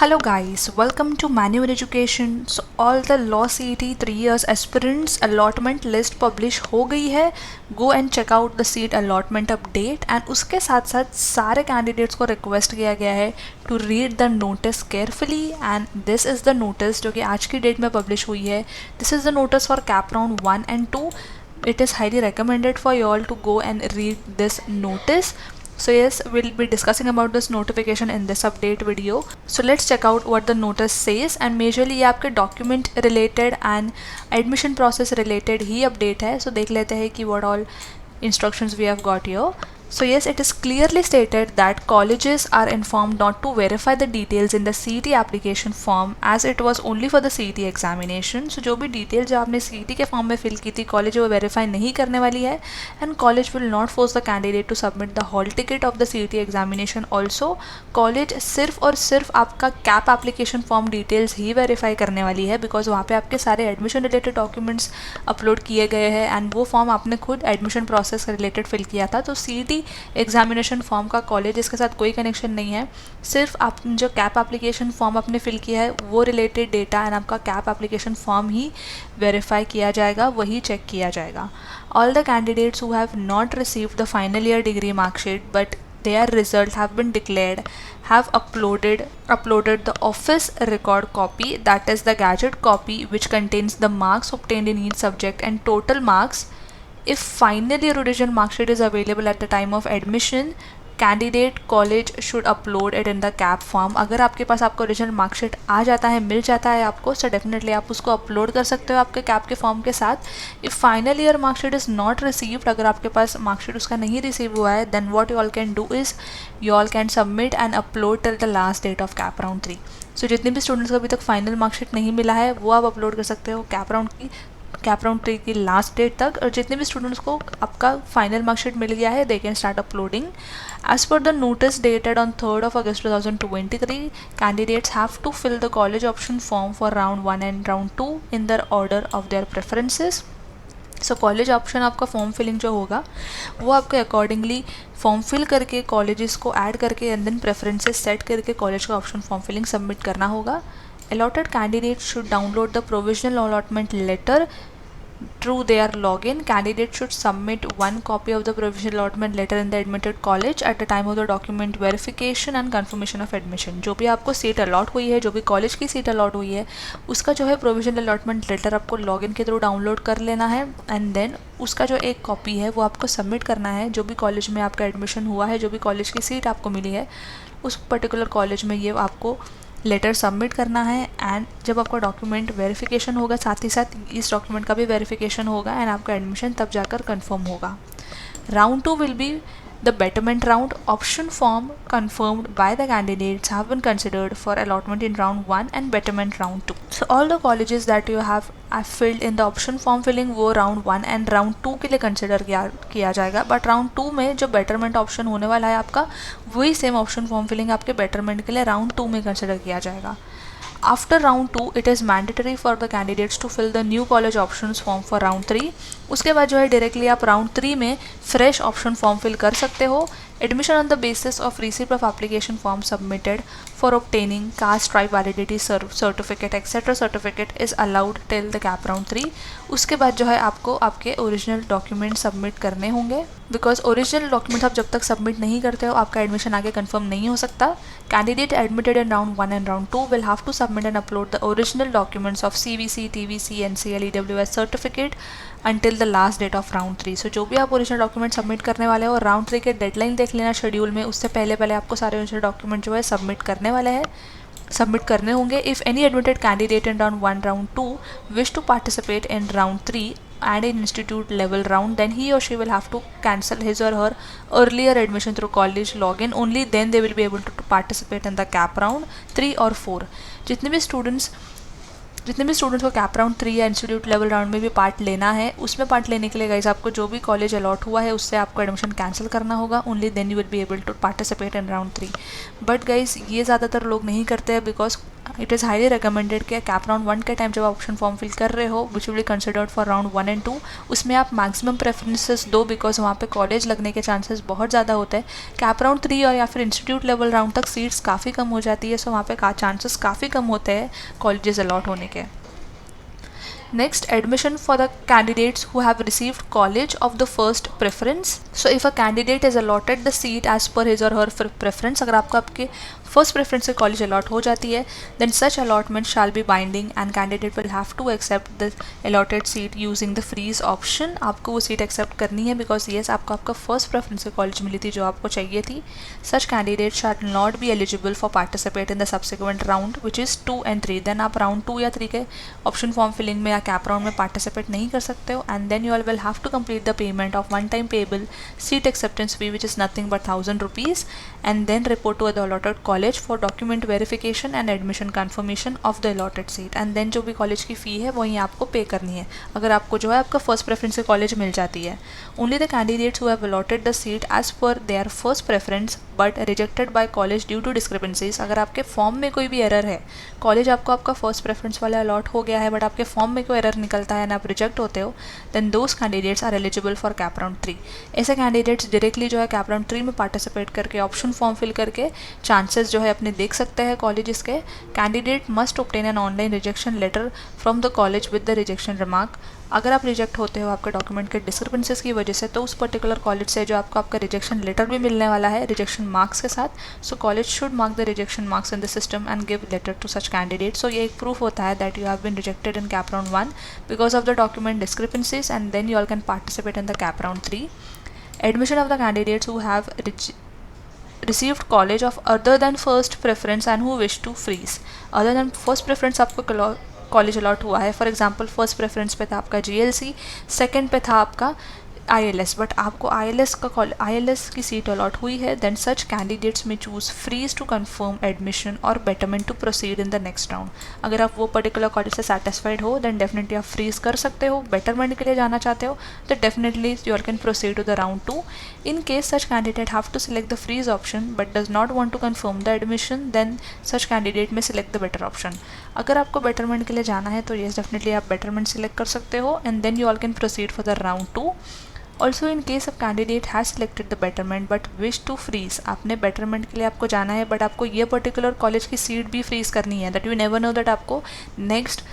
Hello guys, welcome to Manual Education. So all the law CET 3 years aspirants allotment list publish हो गई है. Go and check out the seat allotment update and उसके साथ साथ सारे candidates को request किया गया है to read the notice carefully and this is the notice जो कि आज की डेट में publish हुई है. This is the notice for cap round 1 and 2. It is highly recommended for you all to go and read this notice. So yes, we'll be discussing about this notification in this update video. So let's check out what the notice says and majorly ये आपके document related and admission process related he update है. So देख लेते हैं कि what all instructions we have got here. So yes, it is clearly stated that colleges are informed not to verify the details in the CET application form as it was only for the CET examination. So जो भी details जो आपने CET के form में fill की थी college वो verify नहीं करने वाली है and college will not force the candidate to submit the hall ticket of the CET examination. Also college सिर्फ और सिर्फ आपका cap application form details ही verify करने वाली है because वहाँ पे आपके सारे admission related documents upload किए गए हैं and वो form आपने खुद admission process related fill किया था. तो CET एग्जामिनेशन फॉर्म का कॉलेज इसके साथ कोई कनेक्शन नहीं है. सिर्फ आप जो कैप एप्लीकेशन फॉर्म आपने फिल किया है वो रिलेटेड डेटा एंड आपका कैप एप्लीकेशन फॉर्म ही वेरीफाई किया जाएगा, वही चेक किया जाएगा. All the candidates who have not received the final year degree marksheet but their result have been declared have uploaded the office record copy, that is the gadget copy which contains the marks obtained in each subject and total marks. If final year original mark sheet is available at the time of admission, candidate college should upload it in the cap form. अगर आपके पास आपका original marksheet आ जाता है, मिल जाता है आपको, so definitely आप उसको अपलोड कर सकते हो आपके कैप के फॉर्म के साथ. If final year marksheet is not received, अगर आपके पास मार्कशीट उसका नहीं रिसीव हुआ है, then what you all can do is you all can submit and upload till the last date of CAP round 3. So जितने भी स्टूडेंट्स को अभी तक फाइनल मार्कशीट नहीं मिला है वो आप अपलोड कर सकते हो कैप राउंड 3 की लास्ट डेट तक. और जितने भी स्टूडेंट्स को आपका फाइनल मार्कशीट मिल गया है they can start uploading. As per the notice dated on 3rd of August 2023, candidates have to fill the college option form for round 1 and round 2 in the order of their preferences. So college option आपका form filling जो होगा वो आपके accordingly form fill करके colleges को add करके and then preferences set करके college का ऑप्शन फॉर्म फिलिंग सबमिट करना होगा. Allotted candidates should download the provisional allotment letter through their login. Candidates should submit one copy of the provisional allotment letter in the admitted college at the time of the document verification and confirmation of admission. जो भी आपको seat allot हुई है, जो भी college की seat allot हुई है, उसका जो है प्रोविजनल अलॉटमेंट लेटर आपको लॉगिन के थ्रू डाउनलोड कर लेना है एंड देन उसका जो एक कॉपी है वो आपको सबमिट करना है. जो भी कॉलेज में आपका एडमिशन हुआ है, जो भी कॉलेज की सीट आपको मिली है, उस पर्टिकुलर कॉलेज में ये आपको लेटर सबमिट करना है. एंड जब आपका डॉक्यूमेंट वेरिफिकेशन होगा साथ ही साथ इस डॉक्यूमेंट का भी वेरिफिकेशन होगा एंड आपका एडमिशन तब जाकर कंफर्म होगा. Round 2 will be the betterment round. Option form confirmed by the candidates have been considered for allotment in round 1 and betterment round 2. So all the colleges that you have filled in the option form filling वो round 1 and round 2 के लिए consider किया जाएगा. But round 2 में जो betterment option होने वाला है आपका वही सेम ऑप्शन फॉर्म फिलिंग आपके betterment के लिए राउंड 2 में कंसिडर किया जाएगा. After round 2, it is mandatory for the candidates to fill the new college options form for round 3. उसके बाद जो है डायरेक्टली आप राउंड 3 में फ्रेश ऑप्शन फॉर्म फिल कर सकते हो. Admission on the basis of receipt of application form submitted for obtaining caste, tribe validity certificate etc. certificate is allowed till the cap round 3. उसके बाद जो है आपको आपके ओरिजिनल डॉक्यूमेंट सबमिट करने होंगे बिकॉज ओरिजिनल डॉक्यूमेंट आप जब तक सबमिट नहीं करते हो आपका एडमिशन आगे कंफर्म नहीं हो सकता. Candidate admitted in round 1 and round 2 will have to submit and upload the original documents of CVC, TVC, NCL, EWS certificate until the last date of round 3. So जो भी आप ओरिजिनल डॉक्यूमेंट सबमिट करने वाले हो round 3 के deadline देख लेना schedule में, उससे पहले आपको सारे ओरिजिनल डॉक्यूमेंट जो है सबमिट करने होंगे. If any admitted candidate in round 1, round 2 wish to participate in round 3 and in institute level round, then he or she will have to cancel his or her earlier admission through college login. Only then they will be able to participate in the cap round 3 or 4. जितने भी students को cap round 3 या institute level round में भी part लेना है, उसमें part लेने के लिए गाइस आपको जो भी कॉलेज अलॉट हुआ है उससे आपको एडमिशन कैंसिल करना होगा. Only then you will be able to participate in round 3. But guys ये ज़्यादातर लोग नहीं करते हैं because it is highly recommended कि कैप राउंड 1 के टाइम जब आप ऑप्शन फॉर्म फिल कर रहे हो which will be considered for round 1 and 2, उसमें आप मैक्सिमम प्रेफरेंसेस दो बिकॉज वहाँ पे कॉलेज लगने के चांसेस बहुत ज़्यादा होते हैं। कैप राउंड 3 और या फिर इंस्टीट्यूट लेवल राउंड तक सीट्स काफ़ी कम हो जाती है, सो वहाँ पे चांसेस काफ़ी कम होते हैं कॉलेजेस अलॉट होने के। Next, admission for the candidates who have received college of the first preference. So if a candidate is allotted the seat as per his or her preference, अगर आपको आपके फर्स्ट प्रेफरेंस से college allot हो जाती है, then such allotment shall be binding and candidate will have to accept the allotted seat using the freeze option. आपको वो seat accept करनी है बिकॉज येस आपको आपका फर्स्ट प्रेफरेंस से कॉलेज मिली थी जो आपको चाहिए थी। Such candidate shall not be eligible for participate in the subsequent round which is 2 and 3। देन आप राउंड 2 या 3 के ऑप्शन फॉर्म फिलिंग में या कैप राउंड में पार्टिसिपेट नहीं कर सकते हो, and then you all will have to complete the payment of one time payable seat acceptance fee which is nothing but 1000 rupees, and then report to the allotted college for document verification and admission confirmation of the allotted seat, and then जो भी college की फ़ी है वही आपको पे करनी है अगर आपको जो है आपका फर्स्ट प्रेफरेंस से कॉलेज मिल जाती है। Only the candidates who have allotted the seat as per their first preference but rejected by college due to discrepancies, अगर आपके फॉर्म में कोई भी एरर है, कॉलेज आपको आपका फर्स्ट प्रेफरेंस वाला अलॉट हो गया है बट आपके फॉर्म में कोई एरर निकलता है ना आप रिजेक्ट होते हो, then those candidates are eligible for CAP round 3। ऐसे कैंडिडेट्स डायरेक्टली जो है कैप राउंड 3 में पार्टिसिपेट करके ऑप्शन फॉर्म फिल करके चांसेस जो है अपने देख सकते हैं कॉलेजेस के। Candidate must obtain an online rejection letter from the college with the rejection remark. अगर आप रिजेक्ट होते हो आपके डॉक्यूमेंट के डिस्क्रिपेंसीज की वजह से तो उस पर्टिकुलर कॉलेज से जो आपको आपका रिजेक्शन लेटर भी मिलने वाला है रिजेक्शन मार्क्स के साथ। So college should mark the rejection marks in the system and give letter to such candidate. So ये एक प्रूफ होता है that you have been rejected in CAP round 1 because of the document discrepancies, and then you all can participate in the CAP round 3। Admission of the candidates who have received college of other than first preference and who wish to freeze। other than first preference आपको college allot हुआ है, for example first preference पे था आपका GLC, second पे था आपका ILS, but आपको ILS की सीट अलॉट हुई है, देन सच कैंडिडेट्स में choose freeze to confirm admission और betterment to proceed in the next round. अगर आप वो पर्टिकुलर कॉलेज से सेटिस्फाइड हो देन डेफिनेटली आप फ्रीज कर सकते हो। बेटरमेंट के लिए जाना चाहते हो तो definitely you all can proceed to the round 2। In case such candidate have to select the freeze option but does not want to confirm the admission, then such candidate may select the better option. अगर आपको betterment के लिए जाना है तो yes definitely आप betterment select कर सकते हो, and then you all can proceed for the round 2। Also in case of candidate has selected the betterment but wish to freeze, आपने बेटरमेंट के लिए आपको जाना है बट आपको ये पर्टिकुलर कॉलेज की सीट भी फ्रीज करनी है, that you never know that आपको नेक्स्ट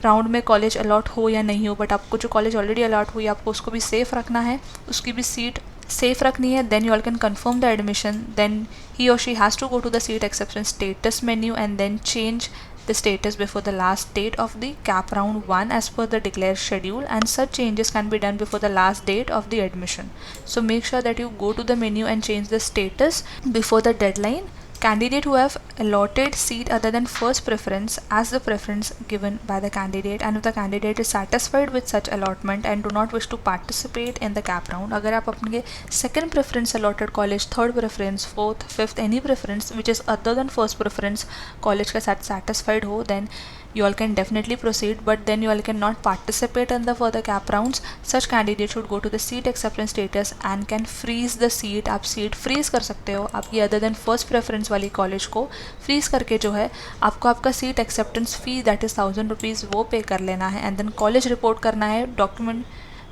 राउंड में कॉलेज अलॉट हो या नहीं हो, बट आपको जो कॉलेज ऑलरेडी अलॉट हुई आपको उसको भी सेफ रखना है, उसकी भी सीट सेफ रखनी है। Then you all can confirm the admission, then he और she has to go to the seat acceptance status menu and then change the status before the last date of the cap round 1 as per the declared schedule, and such changes can be done before the last date of the admission. So make sure that you go to the menu and change the status before the deadline. Candidate who have allotted seat other than first preference as the preference given by the candidate, and if the candidate is satisfied with such allotment and do not wish to participate in the cap round, अगर आप अपने second preference allotted college, third preference, fourth, fifth any preference which is other than first preference college के साथ satisfied हो, then you all can definitely proceed, but then you all cannot participate in the further cap rounds. Such candidate should go to the seat acceptance status and can freeze the seat। आप seat freeze कर सकते हो आपकी other than first preference वाली college को freeze करके जो है आपको आपका seat acceptance fee that is 1000 rupees वो पे कर लेना है, एंड देन कॉलेज रिपोर्ट करना है document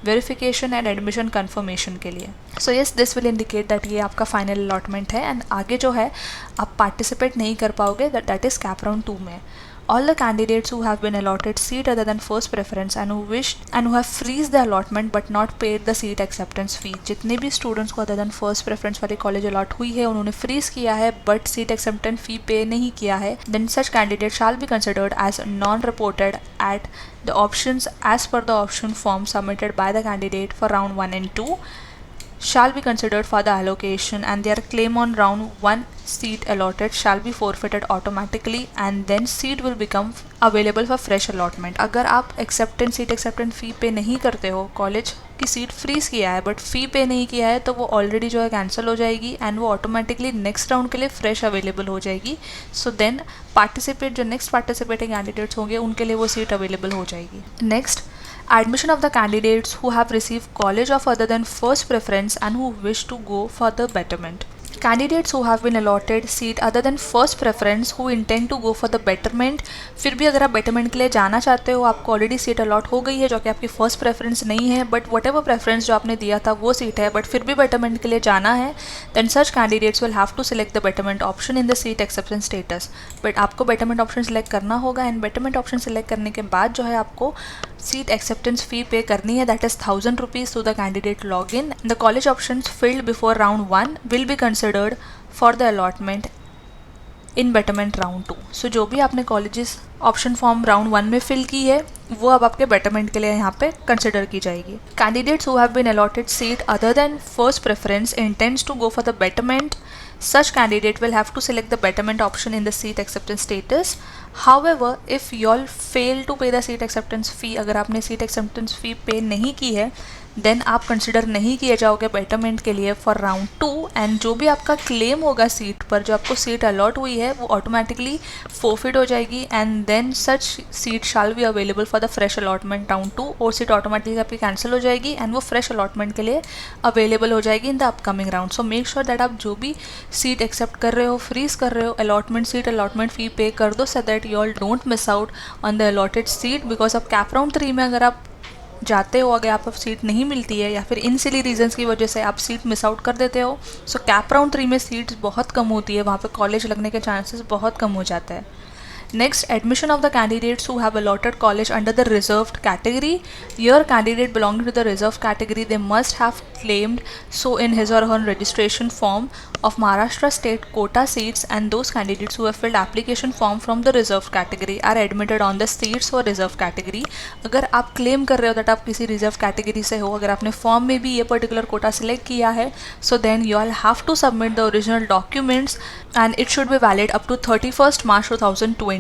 verification and admission confirmation के लिए। So yes this will indicate that ये आपका फाइनल अलॉटमेंट है, एंड आगे जो है आप पार्टिसिपेट नहीं कर पाओगे दैट इज़ कैप राउंड 2 में। All the candidates who have been allotted seat other than first preference and who have freeze the allotment but not paid the seat acceptance fee, जितने भी स्टूडेंट्स को other than first preference वाली college allot हुई है उन्होंने freeze किया है but seat acceptance फी पे नहीं किया है, then such candidate shall be considered as non-reported at the options as per the option form submitted by the candidate for round 1 and 2, shall be considered for the allocation, and their claim on round 1 seat allotted shall be forfeited automatically, and then seat will become available for fresh allotment। अगर आप seat acceptance फ़ी पे नहीं करते हो, college की seat freeze किया है but फ़ी पे नहीं किया है तो वो ऑलरेडी जो है कैंसिल हो जाएगी एंड वो ऑटोमेटिकली नेक्स्ट राउंड के लिए फ्रेश अवेलेबल हो जाएगी। सो देन जो नेक्स्ट पार्टिसिपेटिंग कैंडिडेट्स होंगे उनके लिए वो सीट अवेलेबल हो जाएगी। Next, admission of the candidates who have received college of other than first preference and who wish to go for the betterment। Candidates who have been allotted seat other than first preference who intend to go for the betterment, फिर भी अगर आप betterment के लिए जाना चाहते हो, आपको ऑलरेडी सीट अलॉट हो गई है जो कि आपकी फर्स्ट प्रेफरेंस नहीं है, बट वट एवर प्रेफरेंस जो आपने दिया था वो सीट है, बट फिर भी betterment के लिए जाना है, then such candidates will have to select the betterment option in the seat acceptance status. But आपको betterment option select करना होगा एंड betterment option select करने के बाद जो है आपको seat acceptance fee पे करनी है, that is 1000 rupees to the candidate login. The college options filled before round 1 will be considered for the allotment in betterment round 2. So जो भी आपने colleges ऑप्शन फॉर्म राउंड 1 में फिल की है वो अब आपके बेटरमेंट के लिए यहाँ पे कंसिडर की जाएगी. Candidates who have been allotted seat other than first preference intends to go for the betterment, such candidate will have to select the betterment option in the seat acceptance status. However, if you all fail to pay the seat acceptance fee, अगर आपने seat acceptance fee पे नहीं की है then आप consider नहीं किए जाओगे बेटरमेंट के लिए फॉर राउंड 2 एंड जो भी आपका क्लेम होगा सीट पर, जो आपको सीट अलॉट हुई है वो ऑटोमेटिकली फोरफिट हो जाएगी and then such seat shall be available for the fresh allotment round 2, और सीट ऑटोमेटिकली आपकी कैंसिल हो जाएगी एंड वो फ्रेश अलॉटमेंट के लिए अवेलेबल हो जाएगी in the upcoming round. So make sure that आप जो भी सीट एक्सेप्ट कर रहे हो, फ्रीज कर रहे हो, अलॉटमेंट सीट अलॉटमेंट फ़ी पे कर दो so that you all don't miss out on the allotted seat. Because अब कैप राउंड 3 में अगर आप जाते हो, अगर आपको सीट नहीं मिलती है या फिर इन सिली रीजंस की वजह से आप सीट मिस आउट कर देते हो, सो कैप राउंड 3 में सीट्स बहुत कम होती है, वहाँ पे कॉलेज लगने के चांसेस बहुत कम हो जाते हैं. Next, admission of the candidates who have allotted college under the reserved category. Your candidate belonging to the reserved category, they must have claimed so in his or her registration form of Maharashtra state quota seats, and those candidates who have filled application form from the reserved category are admitted on the seats for reserved category. अगर आप claim कर रहे हो that आप किसी reserved category से हो, अगर आपने form में भी ये particular quota select किया है, so then you all have to submit the original documents and it should be valid up to 31st March 2024.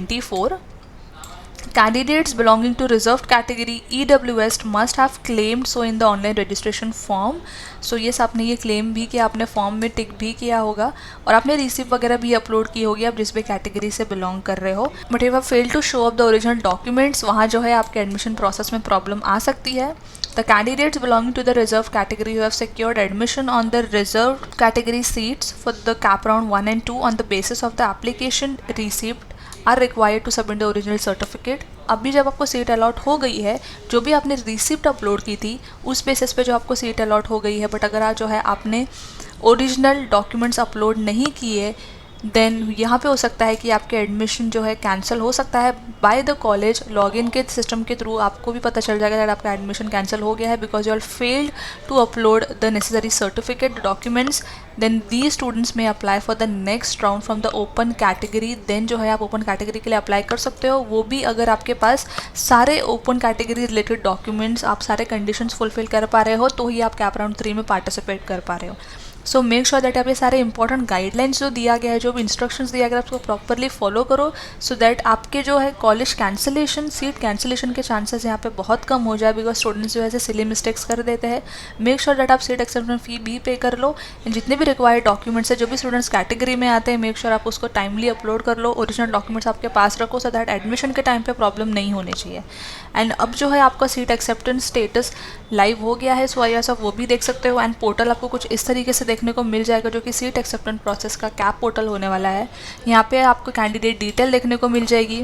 Candidates belonging to reserved category EWS must have claimed so in the online registration form. So yes, आपने ये claim भी किया, आपने form में टिक भी किया होगा और आपने रिसिप्ट वगैरह भी अपलोड की होगी आप जिस भी कैटेगरी से बिलोंग कर रहे हो. बट इफ आप fail to show up the original documents, वहाँ जो है आपके एडमिशन प्रोसेस में प्रॉब्लम आ सकती है. The candidates belonging to the reserved category who have secured admission on the reserved category seats for the cap round 1 and 2 on the basis of the application receipt are required to submit the original certificate. अभी जब आपको seat allot हो गई है, जो भी आपने receipt upload की थी उस बेसिस पे जो आपको सीट अलॉट हो गई है, बट अगर आज जो है आपने ओरिजिनल डॉक्यूमेंट्स अपलोड नहीं किए देन यहाँ पे हो सकता है कि आपके एडमिशन जो है कैंसिल हो सकता है बाय द कॉलेज. लॉगिन के सिस्टम के थ्रू आपको भी पता चल जाएगा कि आपका एडमिशन कैंसिल हो गया है because you all failed to upload the necessary certificate documents. Then the students may apply for the next round from the open category. Then जो है आप ओपन कैटेगरी के लिए अप्लाई कर सकते हो, वो भी अगर आपके पास सारे ओपन कैटेगरी रिलेटेड डॉक्यूमेंट्स, आप सारे कंडीशंस फुलफिल कर पा रहे हो तो ही आप कैप राउंड 3 में पार्टिसिपेट कर पा रहे हो. सो मेक श्योर दैट आप ये सारे इंपॉर्टेंट गाइडलाइंस जो दिया गया है, जो भी इंस्ट्रक्शंस दिया गया है, उसको प्रॉपरली फॉलो करो सो दैट आपके जो है कॉलेज कैंसिलेशन, सीट कैंसिलेशन के चांसेस यहाँ पे बहुत कम हो जाए बिकॉज स्टूडेंट्स जो है सिली मिस्टेक्स कर देते हैं. मेक श्योर दैट आप सीट एक्सेप्टेंस फी भी पे कर लो एंड जितने भी रिक्वायर्ड डॉक्यूमेंट्स है, जो भी स्टूडेंट्स कैटेगरी में आते हैं, मेक श्योर आप उसको टाइमली अपलोड कर लो, ओरिजिनल डॉक्यूमेंट्स आपके पास रखो सो दैट एडमिशन के टाइम पे प्रॉब्लम नहीं होनी चाहिए. एंड अब जो है आपका सीट एक्सेप्टेंस स्टेटस लाइव हो गया है, सो आई आप वो भी देख सकते हो एंड पोर्टल आपको कुछ इस तरीके से देखने को मिल जाएगा जो कि सीट एक्सेप्टेंस प्रोसेस का कैप पोर्टल होने वाला है. यहाँ पे आपको कैंडिडेट डिटेल देखने को मिल जाएगी,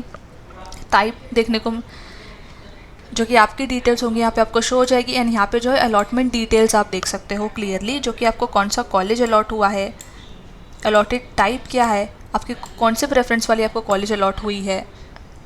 टाइप देखने को जो कि आपकी डिटेल्स होंगी यहाँ पे आपको शो हो जाएगी एंड यहाँ पे जो है अलॉटमेंट डिटेल्स आप देख सकते हो क्लियरली, जो कि आपको कौन सा कॉलेज अलॉट हुआ है, अलॉटेड टाइप क्या है, आपकी कौन से प्रेफरेंस वाली आपको कॉलेज अलॉट हुई है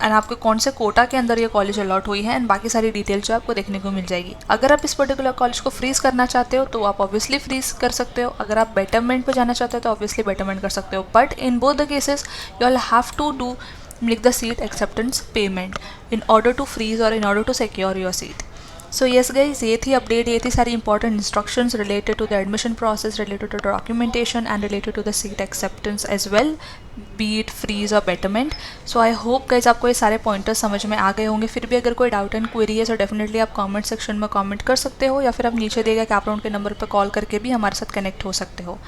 एंड आपको कौन से कोटा के अंदर ये कॉलेज अलॉट हुई है एंड बाकी सारी डिटेल्स जो आपको देखने को मिल जाएगी. अगर आप इस पर्टिकुलर कॉलेज को फ्रीज करना चाहते हो तो आप ऑब्वियसली फ्रीज कर सकते हो, अगर आप बेटरमेंट पे जाना चाहते हो तो ऑब्वियसली बेटरमेंट कर सकते हो. But in both the cases you all have to do make the seat acceptance payment in order to freeze और in order to secure your seat. So yes guys, ये थी अपडेट, ये थी सारी important instructions related to the admission process, related to documentation and related to the seat acceptance as well, be it freeze और betterment. So I hope guys आपको ये सारे pointers समझ में आ गए होंगे. फिर भी अगर कोई डाउट एंड क्वेरी है तो डेफिनेटली आप कमेंट सेक्शन में कमेंट कर सकते हो या फिर आप नीचे दिए गए कैप राउंड के नंबर पर कॉल करके भी हमारे साथ कनेक्ट हो सकते हो.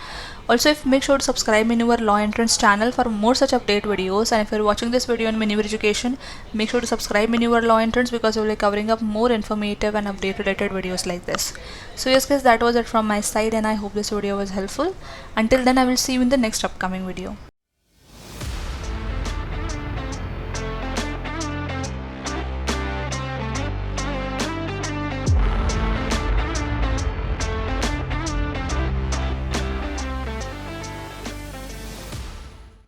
Also, make sure to subscribe in our Law Entrance channel for more such update videos. And if you're watching this video on Maneuver Education, make sure to subscribe in our Law Entrance because we'll be covering up more informative subscribe and update related videos like this. So yes guys, that was it from my side and I hope this video was helpful. Until then, I will see you in the next upcoming video.